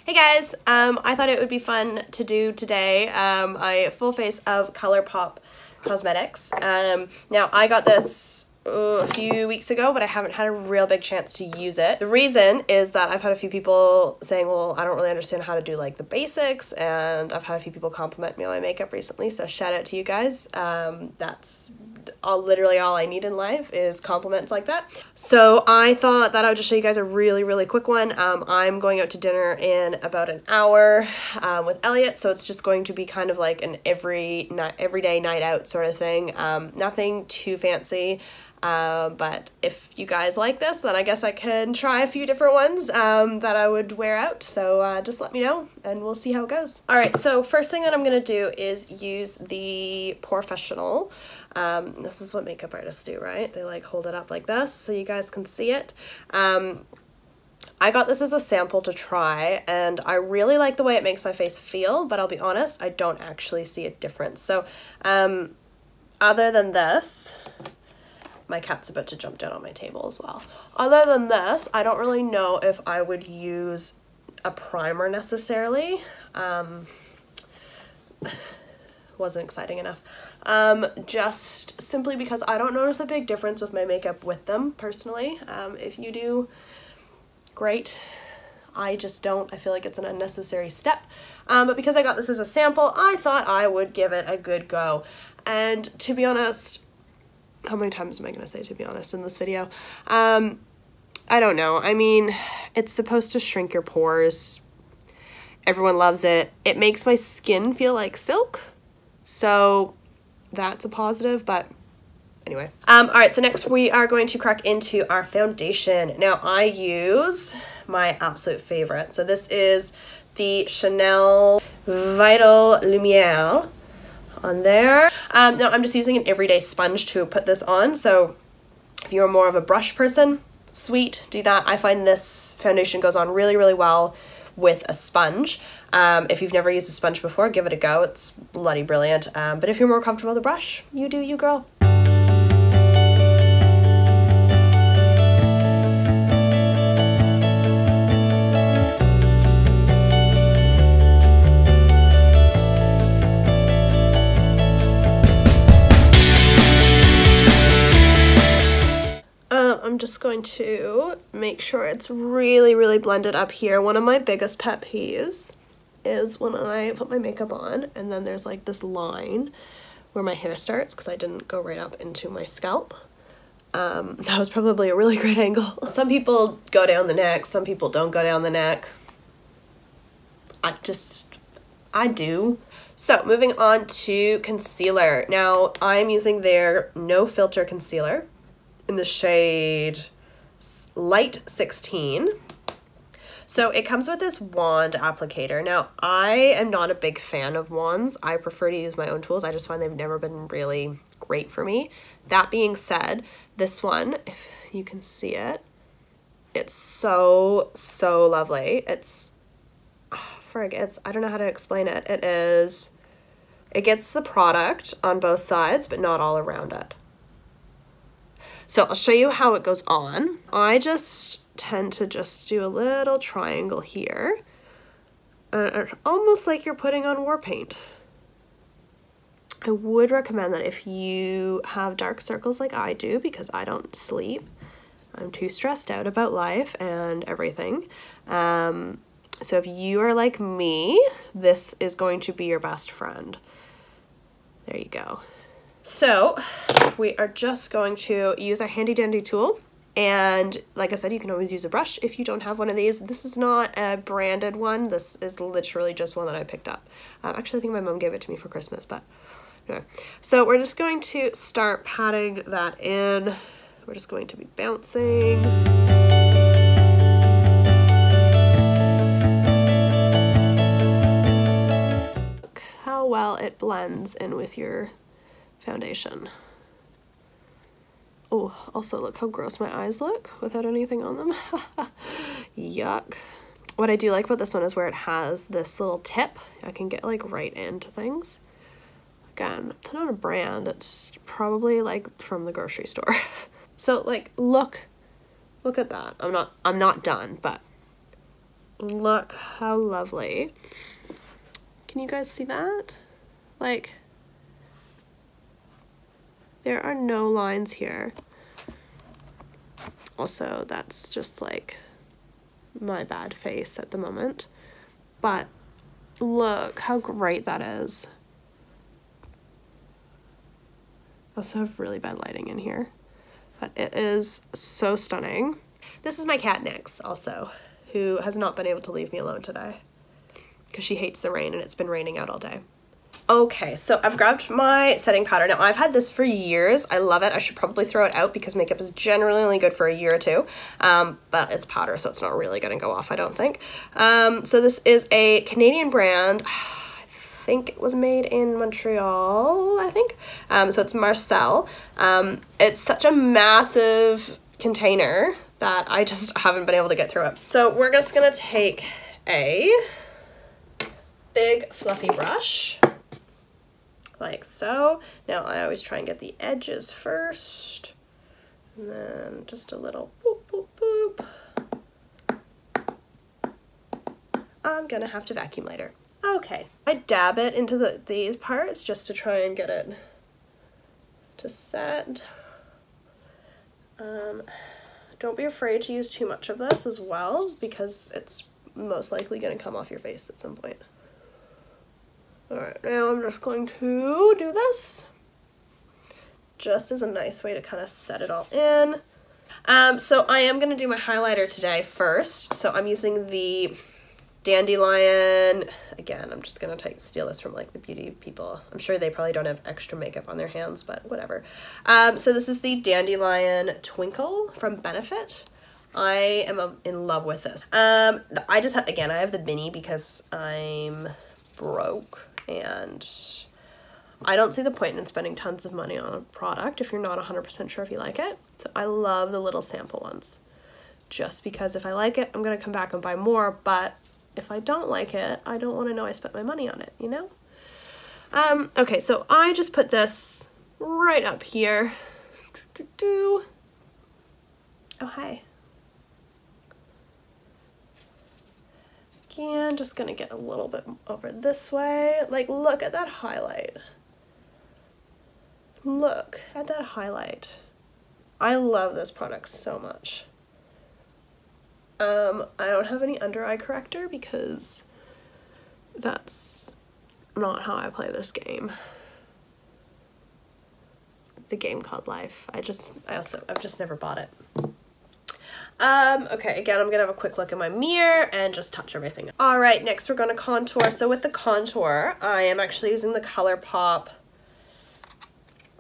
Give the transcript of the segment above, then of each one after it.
Hey guys, I thought it would be fun to do today a full face of Colourpop cosmetics. Now I got this a few weeks ago, but I haven't had a real big chance to use it. The reason is that I've had a few people saying, well, I don't really understand how to do like the basics, and I've had a few people compliment me on my makeup recently, so shout out to you guys. That's literally all I need in life is compliments like that. So I thought that I would just show you guys a really quick one. I'm going out to dinner in about an hour with Elliot, so it's just going to be kind of like an everyday night out sort of thing. Nothing too fancy. But if you guys like this, then I guess I can try a few different ones that I would wear out. So just let me know and we'll see how it goes. Alright, so first thing that I'm going to do is use the Professional. This is what makeup artists do, right? They like hold it up like this so you guys can see it. I got this as a sample to try, and I really like the way it makes my face feel, but I'll be honest, I don't actually see a difference. So other than this, my cat's about to jump down on my table as well. Other than this, I don't really know if I would use a primer necessarily. Wasn't exciting enough. Just simply because I don't notice a big difference with my makeup with them personally. If you do, great. I just don't. I feel like it's an unnecessary step. But because I got this as a sample, I thought I would give it a good go. And to be honest, how many times am I going to say to be honest in this video? I don't know. I mean, it's supposed to shrink your pores. Everyone loves it. It makes my skin feel like silk. So that's a positive, but anyway. Alright, so next we are going to crack into our foundation. Now I use my absolute favorite. So this is the Chanel Vital Lumiere on there. Now I'm just using an everyday sponge to put this on, so if you're more of a brush person, sweet, do that. I find this foundation goes on really well with a sponge. If you've never used a sponge before, give it a go. It's bloody brilliant. But if you're more comfortable with a brush, you do you, girl. I'm just going to make sure it's really blended up here. One of my biggest pet peeves is when I put my makeup on and then there's like this line where my hair starts because I didn't go right up into my scalp. That was probably a really great angle. Some people go down the neck, some people don't go down the neck. I do. So moving on to concealer. Now I'm using their No Filter Concealer in the shade Light 16. So it comes with this wand applicator. Now I am not a big fan of wands. I prefer to use my own tools. I just find they've never been really great for me. That being said, this one, if you can see it, it's so lovely. It's, I don't know how to explain it. It gets the product on both sides, but not all around it. So I'll show you how it goes on. I just tend to just do a little triangle here. Almost like you're putting on war paint. I would recommend that if you have dark circles like I do, because I don't sleep. I'm too stressed out about life and everything. So if you are like me, this is going to be your best friend. There you go. So we are just going to use our handy dandy tool, and like I said, you can always use a brush if you don't have one of these. This is not a branded one. This is literally just one that I picked up. Actually, I think my mom gave it to me for Christmas, but anyway. So we're just going to start patting that in. We're just going to be bouncing. Look how well it blends in with your foundation. Oh, also look how gross my eyes look without anything on them. Yuck. What I do like about this one is where it has this little tip. I can get like right into things. Again, it's not a brand. It's probably like from the grocery store. So like, look at that. I'm not done, but Look how lovely. Can you guys see that? Like, there are no lines here. Also, that's just like my bad face at the moment. But look how great that is. I also have really bad lighting in here, but it is so stunning. This is my cat Nyx also, who has not been able to leave me alone today because she hates the rain and it's been raining out all day. Okay, so I've grabbed my setting powder. Now, I've had this for years. I love it. I should probably throw it out because makeup is generally only good for a year or two, but it's powder, so it's not really going to go off, I don't think. So this is a Canadian brand. I think it was made in Montreal, I think. So it's Marcel. It's such a massive container that I just haven't been able to get through it. So we're just going to take a big fluffy brush. Like so. Now I always try and get the edges first, and then just a little boop, boop, boop. I'm gonna have to vacuum later. Okay, I dab it into these parts just to try and get it to set. Don't be afraid to use too much of this as well, because it's most likely gonna come off your face at some point. Alright, now I'm just going to do this just as a nice way to kind of set it all in. So I am going to do my highlighter today first. So I'm using the Dandelion. Again, I'm just going to steal this from like the beauty people. I'm sure they probably don't have extra makeup on their hands, but whatever. So this is the Dandelion Twinkle from Benefit. I am in love with this. I just have, again, I have the mini because I'm broke. And I don't see the point in spending tons of money on a product if you're not 100% sure if you like it. So I love the little sample ones. Just because if I like it, I'm going to come back and buy more. But if I don't like it, I don't want to know I spent my money on it, you know? Okay, so I just put this right up here. Oh, hi. Again, just gonna get a little bit over this way. Like, look at that highlight. Look at that highlight. I love this product so much. I don't have any under eye corrector because that's not how I play this game. The game called life. I've just never bought it. Okay, again, I'm gonna have a quick look in my mirror and just touch everything. All right, next we're gonna contour. So with the contour, I am actually using the Colourpop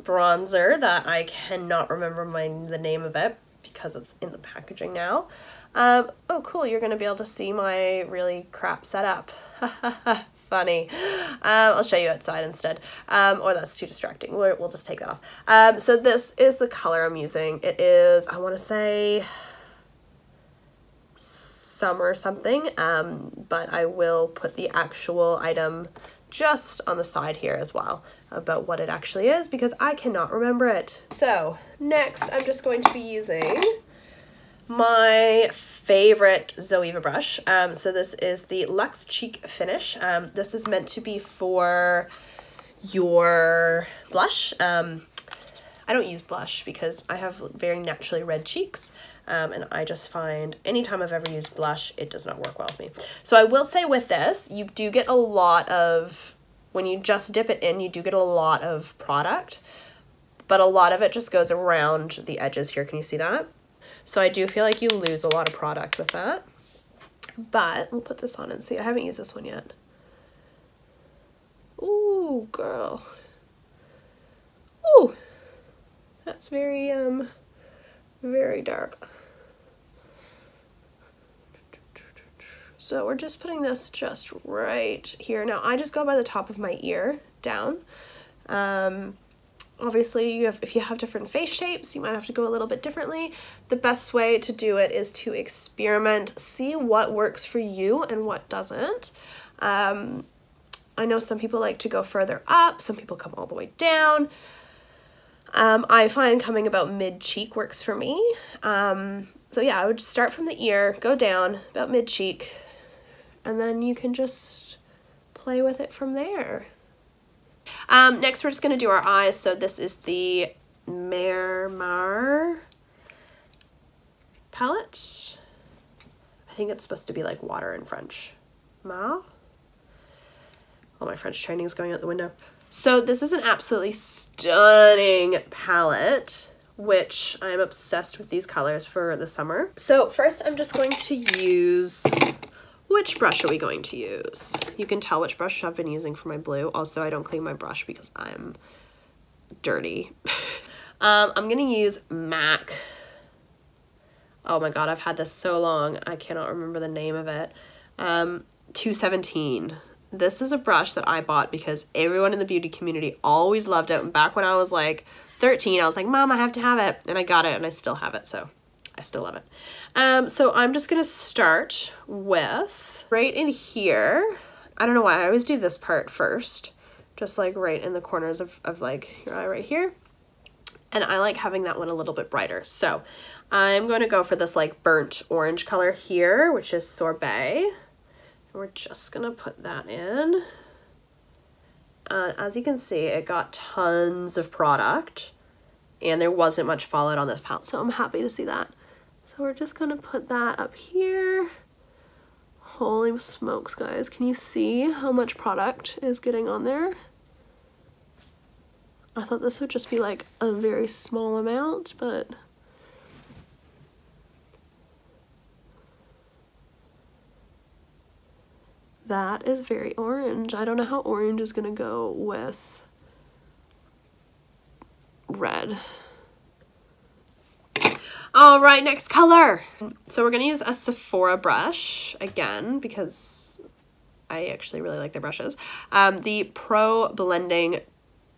bronzer that I cannot remember the name of it because it's in the packaging now. Oh, cool, you're gonna be able to see my really crap setup. Funny. I'll show you outside instead, or that's too distracting. We'll just take that off. So this is the color I'm using. It is, I wanna say, summer something, but I will put the actual item just on the side here as well about what it actually is because I cannot remember it. So next I'm just going to be using my favorite Zoeva brush. So this is the Luxe Cheek Finish. This is meant to be for your blush. I don't use blush because I have very naturally red cheeks. And I just find anytime I've ever used blush, it does not work well with me. So I will say with this, you do get a lot of, when you just dip it in, you do get a lot of product, but a lot of it just goes around the edges here. Can you see that? So I do feel like you lose a lot of product with that, but we'll put this on and see. I haven't used this one yet. Ooh, girl. Ooh, that's very, very dark. So we're just putting this just right here. Now I just go by the top of my ear down. Obviously if you have different face shapes, you might have to go a little bit differently. The best way to do it is to experiment, see what works for you and what doesn't. I know some people like to go further up, some people come all the way down. I find coming about mid-cheek works for me. So yeah, I would start from the ear, go down about mid-cheek, and then you can just play with it from there. Next we're just going to do our eyes. So this is the Mermar palette. I think it's supposed to be like water in French. Mar? All my French training is going out the window. So this is an absolutely stunning palette, which I'm obsessed with these colors for the summer. So first I'm just going to use, which brush are we going to use? You can tell which brush I've been using for my blue. Also, I don't clean my brush because I'm dirty. I'm gonna use MAC. Oh my God, I've had this so long. I cannot remember the name of it. 217. This is a brush that I bought because everyone in the beauty community always loved it. And back when I was like 13, I was like, Mom, I have to have it. And I got it and I still have it. So I still love it. So I'm just going to start with right in here. I don't know why I always do this part first. Just like right in the corners of like your eye right here. And I like having that one a little bit brighter. So I'm going to go for this like burnt orange color here, which is Sorbet. We're just gonna put that in. As you can see, it got tons of product and there wasn't much fallout on this palette, so I'm happy to see that. So we're just gonna put that up here. Holy smokes, guys. Can you see how much product is getting on there? I thought this would just be like a very small amount, but that is very orange. I don't know how orange is gonna go with red. All right, next color. So we're gonna use a Sephora brush again because I actually really like their brushes. The Pro Blending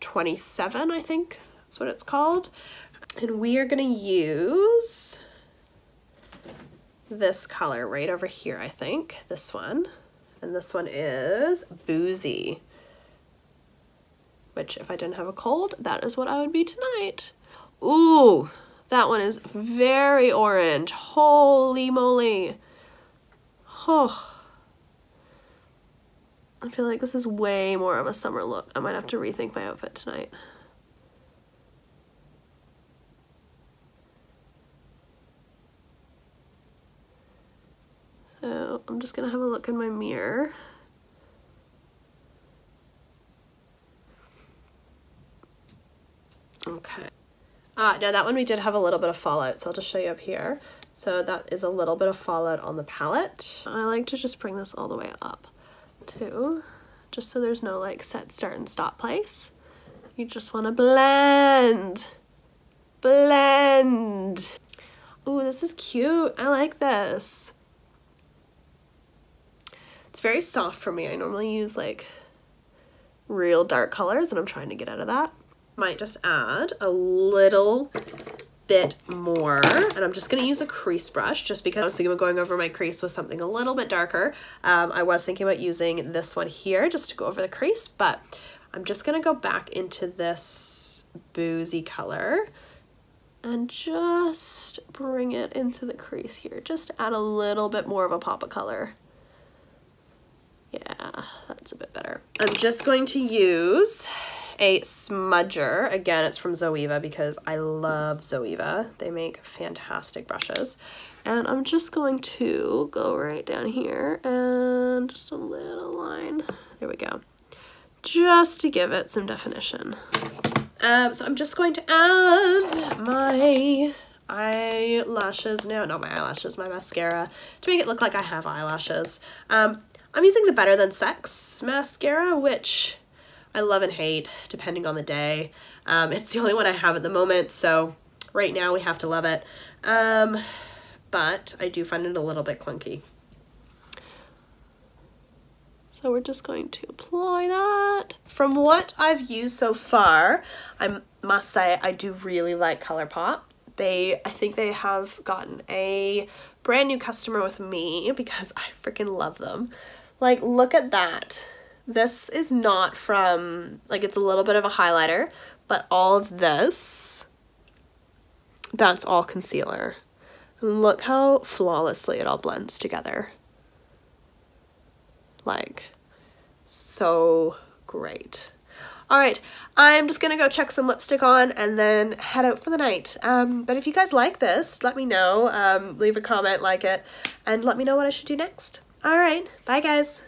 27, I think that's what it's called. And we are gonna use this color right over here, I think, this one. And this one is Boozy, which if I didn't have a cold, that is what I would be tonight. Ooh, that one is very orange. Holy moly. Oh, I feel like this is way more of a summer look. I might have to rethink my outfit tonight. So I'm just gonna have a look in my mirror. Okay. Now that one we did have a little bit of fallout, so I'll just show you up here. So that is a little bit of fallout on the palette. I like to just bring this all the way up too, just so there's no like set, start, and stop place. You just wanna blend. Blend. Ooh, this is cute. I like this. It's very soft for me. I normally use like real dark colors and I'm trying to get out of that. Might just add a little bit more, and I'm just gonna use a crease brush just because I was thinking of going over my crease with something a little bit darker. I was thinking about using this one here just to go over the crease, but I'm just gonna go back into this Boozy color and just bring it into the crease here, just to add a little bit more of a pop of color. Yeah, that's a bit better. I'm just going to use a smudger. Again, it's from Zoeva because I love Zoeva. They make fantastic brushes. And I'm just going to go right down here and just a little line. There we go. Just to give it some definition. So I'm just going to add my eyelashes. No, not my eyelashes, my mascara, to make it look like I have eyelashes. I'm using the Better Than Sex mascara, which I love and hate depending on the day. It's the only one I have at the moment, so right now we have to love it. But I do find it a little bit clunky. So we're just going to apply that. From what I've used so far, I must say I do really like Colourpop. I think they have gotten a brand new customer with me because I freaking love them. Like, look at that. This is not from, like, it's a little bit of a highlighter, but all of this, that's all concealer. And look how flawlessly it all blends together. Like, so great. All right, I'm just gonna go check some lipstick on and then head out for the night. But if you guys like this, let me know. Leave a comment, like it, and let me know what I should do next. All right, bye guys.